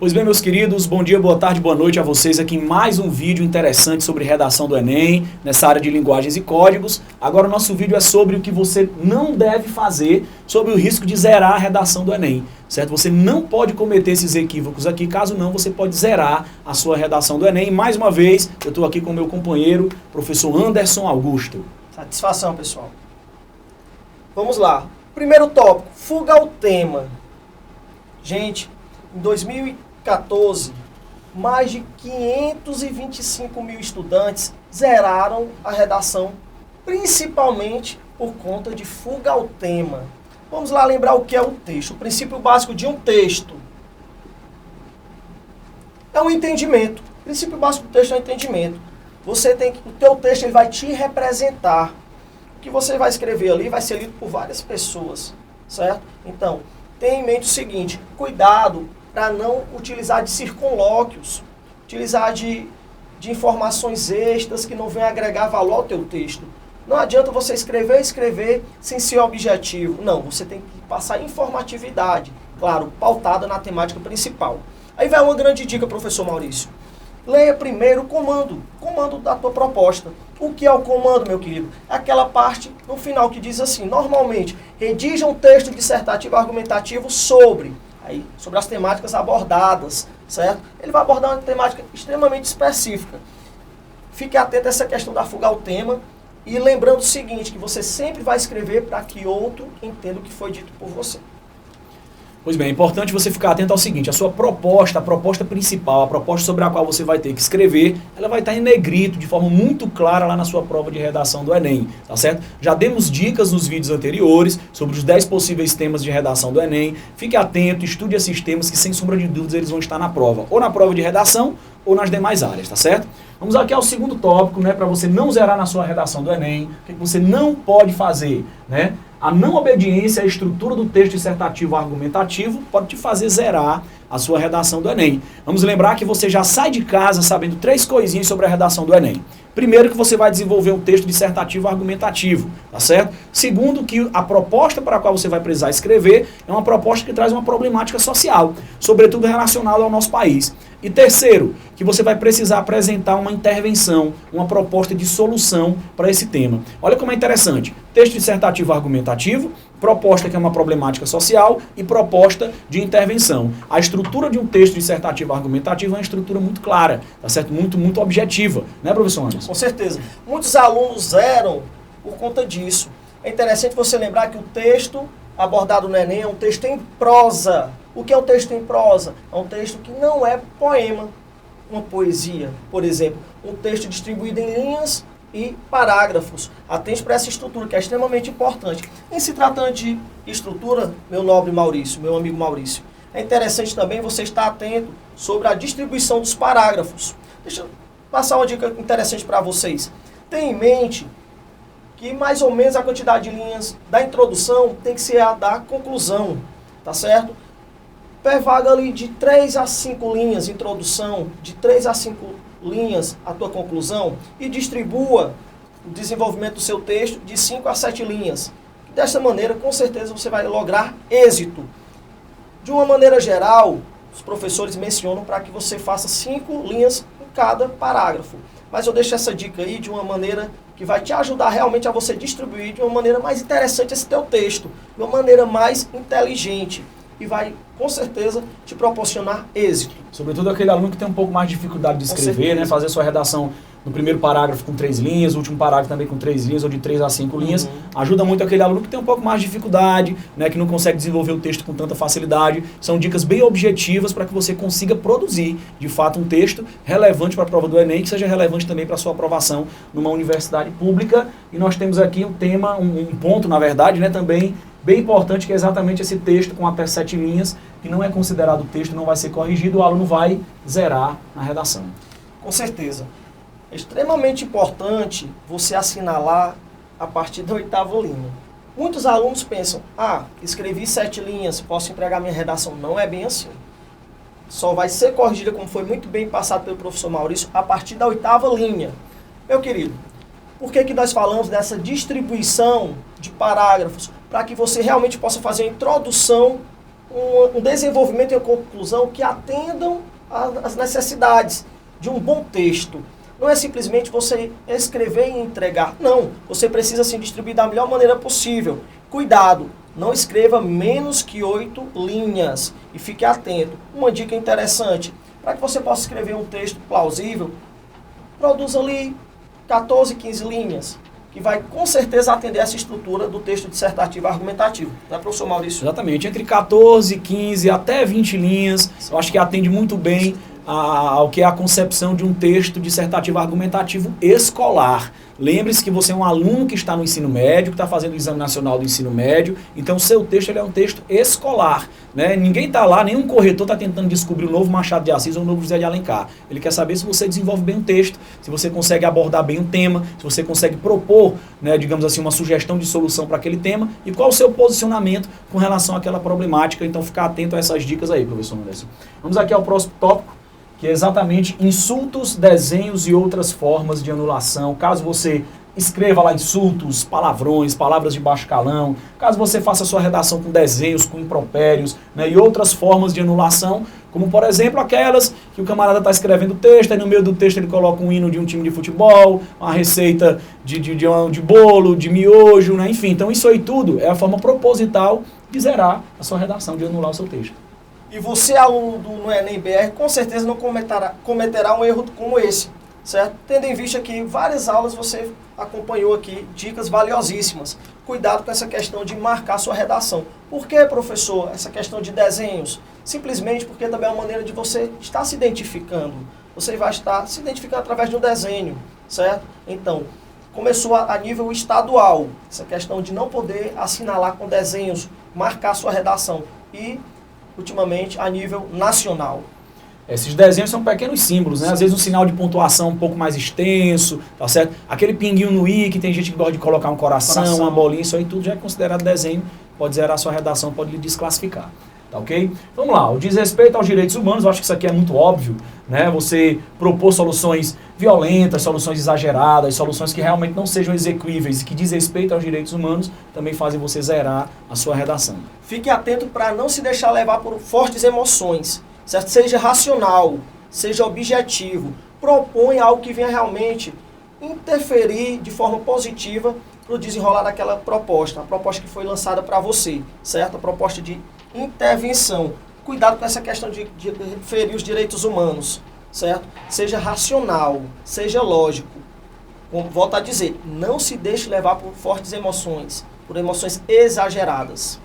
Pois bem, meus queridos, bom dia, boa tarde, boa noite a vocês aqui em mais um vídeo interessante sobre redação do Enem, nessa área de linguagens e códigos. Agora o nosso vídeo é sobre o que você não deve fazer, sobre o risco de zerar a redação do Enem, certo? Você não pode cometer esses equívocos aqui, caso não, você pode zerar a sua redação do Enem. E mais uma vez, eu estou aqui com o meu companheiro, professor Anderson Augusto. Satisfação, pessoal. Vamos lá. Primeiro tópico, fuga ao tema. Gente, em 2014, mais de 525 mil estudantes zeraram a redação, principalmente por conta de fuga ao tema. Vamos lá lembrar o que é o texto. O princípio básico de um texto é um entendimento. O princípio básico do texto é o entendimento. O teu texto ele vai te representar. O que você vai escrever ali vai ser lido por várias pessoas, certo? Então, tenha em mente o seguinte, cuidado para não utilizar de circunlóquios, utilizar de informações extras que não venham agregar valor ao teu texto. Não adianta você escrever sem ser objetivo. Não, você tem que passar informatividade, claro, pautada na temática principal. Aí vai uma grande dica, professor Maurício. Leia primeiro o comando da tua proposta. O que é o comando, meu querido? É aquela parte no final que diz assim, normalmente, redija um texto dissertativo argumentativo sobre as temáticas abordadas, certo? Ele vai abordar uma temática extremamente específica. Fique atento a essa questão da fuga ao tema e lembrando o seguinte, que você sempre vai escrever para que outro entenda o que foi dito por você. Pois bem, é importante você ficar atento ao seguinte, a sua proposta, a proposta principal, a proposta sobre a qual você vai ter que escrever, ela vai estar em negrito, de forma muito clara lá na sua prova de redação do Enem, tá certo? Já demos dicas nos vídeos anteriores sobre os 10 possíveis temas de redação do Enem. Fique atento, estude esses temas que sem sombra de dúvidas eles vão estar na prova, ou na prova de redação ou nas demais áreas, tá certo? Vamos aqui ao segundo tópico, né, para você não zerar na sua redação do Enem, o que você não pode fazer, né? A não obediência à estrutura do texto dissertativo argumentativo pode te fazer zerar a sua redação do Enem. Vamos lembrar que você já sai de casa sabendo 3 coisinhas sobre a redação do Enem. Primeiro, que você vai desenvolver um texto dissertativo argumentativo, tá certo? Segundo, que a proposta para a qual você vai precisar escrever é uma proposta que traz uma problemática social, sobretudo relacionada ao nosso país. E terceiro, que você vai precisar apresentar uma intervenção, uma proposta de solução para esse tema. Olha como é interessante. Texto dissertativo argumentativo, proposta que é uma problemática social e proposta de intervenção. A estrutura de um texto dissertativo argumentativo é uma estrutura muito clara, tá certo? Muito objetiva, né, professor Anderson? Com certeza. Muitos alunos zeram por conta disso. É interessante você lembrar que o texto abordado no Enem é um texto em prosa. O que é um texto em prosa? É um texto que não é poema, uma poesia, por exemplo. Um texto distribuído em linhas e parágrafos. Atente para essa estrutura, que é extremamente importante. Em se tratando de estrutura, meu nobre Maurício, meu amigo Maurício, é interessante também você estar atento sobre a distribuição dos parágrafos. Deixa eu passar uma dica interessante para vocês. Tenha em mente que mais ou menos a quantidade de linhas da introdução tem que ser a da conclusão, tá certo? Vaga ali de 3 a 5 linhas, introdução, de 3 a 5 linhas a tua conclusão e distribua o desenvolvimento do seu texto de 5 a 7 linhas. Dessa maneira, com certeza, você vai lograr êxito. De uma maneira geral, os professores mencionam para que você faça 5 linhas em cada parágrafo. Mas eu deixo essa dica aí de uma maneira que vai te ajudar realmente a você distribuir de uma maneira mais interessante esse teu texto, de uma maneira mais inteligente. E vai, com certeza, te proporcionar êxito. Sobretudo aquele aluno que tem um pouco mais de dificuldade de escrever, né? Fazer sua redação no primeiro parágrafo com 3 linhas, o último parágrafo também com 3 linhas, ou de 3 a 5 linhas. Ajuda muito aquele aluno que tem um pouco mais de dificuldade, né? Que não consegue desenvolver o texto com tanta facilidade. São dicas bem objetivas para que você consiga produzir, de fato, um texto relevante para a prova do Enem, que seja relevante também para a sua aprovação numa universidade pública. E nós temos aqui um tema, um ponto, na verdade, né? Também bem importante, que é exatamente esse texto com até 7 linhas, que não é considerado texto, não vai ser corrigido, o aluno vai zerar na redação. Com certeza. É extremamente importante você assinalar a partir da 8ª linha. Muitos alunos pensam, escrevi 7 linhas, posso entregar minha redação. Não é bem assim. Só vai ser corrigida, como foi muito bem passado pelo professor Maurício, a partir da 8ª linha. Meu querido, por que nós falamos dessa distribuição de parágrafos? Para que você realmente possa fazer a introdução um desenvolvimento e uma conclusão que atendam às necessidades de um bom texto. Não é simplesmente você escrever e entregar. Não, você precisa se distribuir da melhor maneira possível. Cuidado, não escreva menos que 8 linhas e fique atento. Uma dica interessante, para que você possa escrever um texto plausível, produza ali 14, 15 linhas, que vai com certeza atender essa estrutura do texto dissertativo argumentativo. Não é, professor Maurício? Exatamente, entre 14, 15 até 20 linhas, eu acho que atende muito bem ao que é a concepção de um texto dissertativo argumentativo escolar. Lembre-se que você é um aluno que está no ensino médio, que está fazendo o Exame Nacional do Ensino Médio, então o seu texto ele é um texto escolar. Né? Ninguém está lá, nenhum corretor está tentando descobrir o novo Machado de Assis ou o novo José de Alencar. Ele quer saber se você desenvolve bem um texto, se você consegue abordar bem um tema, se você consegue propor, né, digamos assim, uma sugestão de solução para aquele tema e qual o seu posicionamento com relação àquela problemática. Então ficar atento a essas dicas aí, professor Anderson. Vamos aqui ao próximo tópico, que é exatamente insultos, desenhos e outras formas de anulação. Caso você escreva lá insultos, palavrões, palavras de baixo calão, caso você faça sua redação com desenhos, com impropérios, né, e outras formas de anulação, como por exemplo aquelas que o camarada está escrevendo texto, aí no meio do texto ele coloca um hino de um time de futebol, uma receita de bolo, de miojo, né, enfim. Então isso aí tudo é a forma proposital de zerar a sua redação, de anular o seu texto. E você, aluno no Enem BR, com certeza não cometerá um erro como esse, certo? Tendo em vista que várias aulas você acompanhou aqui, dicas valiosíssimas. Cuidado com essa questão de marcar sua redação. Por que, professor, essa questão de desenhos? Simplesmente porque também é uma maneira de você estar se identificando. Você vai estar se identificando através de um desenho, certo? Então, começou a nível estadual, essa questão de não poder assinalar com desenhos, marcar sua redação. E ultimamente a nível nacional. Esses desenhos são pequenos símbolos, né? Às vezes um sinal de pontuação um pouco mais extenso, tá certo? Aquele pinguinho no i, que tem gente que gosta de colocar um coração, uma bolinha, isso aí tudo já é considerado desenho, pode zerar a sua redação, pode lhe desclassificar. Tá ok? Vamos lá, o desrespeito aos direitos humanos, eu acho que isso aqui é muito óbvio, né? Você propor soluções violentas, soluções exageradas, soluções que realmente não sejam exequíveis e que desrespeitam aos direitos humanos, também fazem você zerar a sua redação. Fique atento para não se deixar levar por fortes emoções, certo? Seja racional, seja objetivo, proponha algo que venha realmente interferir de forma positiva para o desenrolar daquela proposta, a proposta que foi lançada para você, certo? A proposta de intervenção. Cuidado com essa questão de ferir os direitos humanos, certo? Seja racional, seja lógico. Volto a dizer, não se deixe levar por fortes emoções, por emoções exageradas.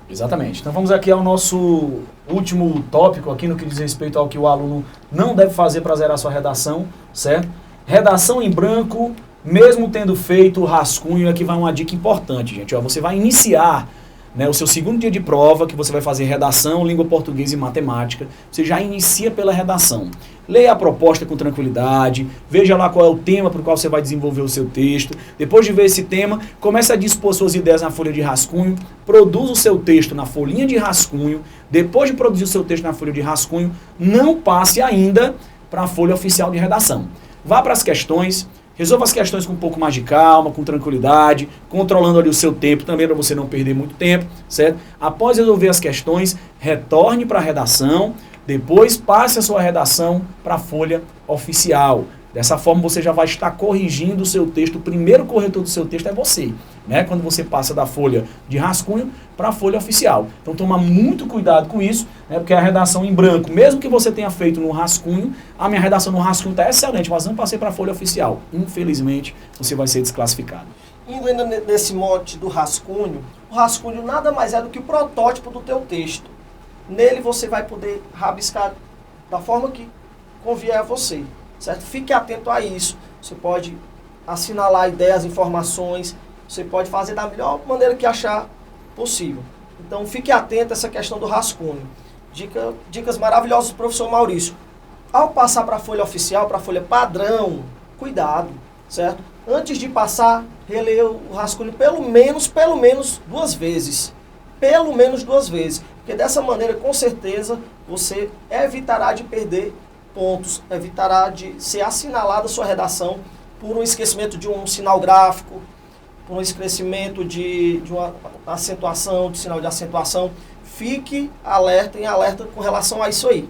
Exatamente. Então vamos aqui ao nosso último tópico aqui no que diz respeito ao que o aluno não deve fazer para zerar sua redação, certo? Redação em branco, mesmo tendo feito o rascunho, aqui vai uma dica importante, gente. Ó, você vai iniciar, né, o seu segundo dia de prova, que você vai fazer redação, língua portuguesa e matemática, você já inicia pela redação. Leia a proposta com tranquilidade, veja lá qual é o tema para o qual você vai desenvolver o seu texto. Depois de ver esse tema, comece a dispor suas ideias na folha de rascunho, produza o seu texto na folhinha de rascunho. Depois de produzir o seu texto na folha de rascunho, não passe ainda para a folha oficial de redação. Vá para as questões, resolva as questões com um pouco mais de calma, com tranquilidade, controlando ali o seu tempo também para você não perder muito tempo, certo? Após resolver as questões, retorne para a redação, depois passe a sua redação para a folha oficial. Dessa forma você já vai estar corrigindo o seu texto. O primeiro corretor do seu texto é você, né? Quando você passa da folha de rascunho para a folha oficial. Então toma muito cuidado com isso, né? Porque a redação em branco, mesmo que você tenha feito no rascunho, a minha redação no rascunho está excelente, mas não passei para a folha oficial. Infelizmente, você vai ser desclassificado. Indo ainda nesse mote do rascunho, o rascunho nada mais é do que o protótipo do teu texto. Nele você vai poder rabiscar da forma que convier a você, certo? Fique atento a isso. Você pode assinalar ideias, informações, você pode fazer da melhor maneira que achar possível. Então fique atento a essa questão do rascunho. Dicas maravilhosas do professor Maurício. Ao passar para a folha oficial, para a folha padrão, cuidado, certo? Antes de passar, releia o rascunho pelo menos 2 vezes. Pelo menos 2 vezes. Porque dessa maneira, com certeza, você evitará de perder pontos, evitará de ser assinalada a sua redação por um esquecimento de um sinal gráfico, por um esquecimento de uma acentuação, de sinal de acentuação. fique alerta, em alerta com relação a isso aí.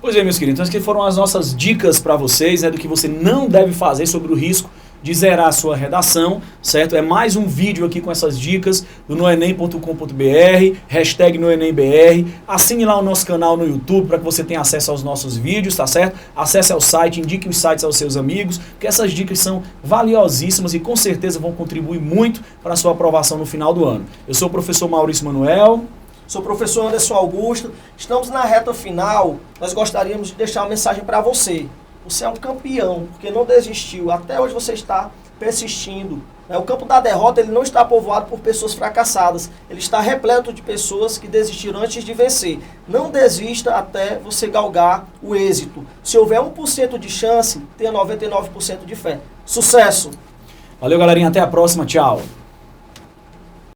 Pois é, meus queridos, então essas foram as nossas dicas para vocês, né, do que você não deve fazer sobre o risco de zerar a sua redação, certo? É mais um vídeo aqui com essas dicas do noenem.com.br, hashtag noenembr. Assine lá o nosso canal no YouTube para que você tenha acesso aos nossos vídeos, tá certo? Acesse ao site, indique os sites aos seus amigos, porque essas dicas são valiosíssimas e com certeza vão contribuir muito para a sua aprovação no final do ano. Eu sou o professor Maurício Manuel. Sou o professor Anderson Augusto. Estamos na reta final. Nós gostaríamos de deixar uma mensagem para você. Você é um campeão, porque não desistiu. Até hoje você está persistindo. O campo da derrota ele não está povoado por pessoas fracassadas. Ele está repleto de pessoas que desistiram antes de vencer. Não desista até você galgar o êxito. Se houver 1% de chance, tenha 99% de fé. Sucesso! Valeu, galerinha. Até a próxima. Tchau.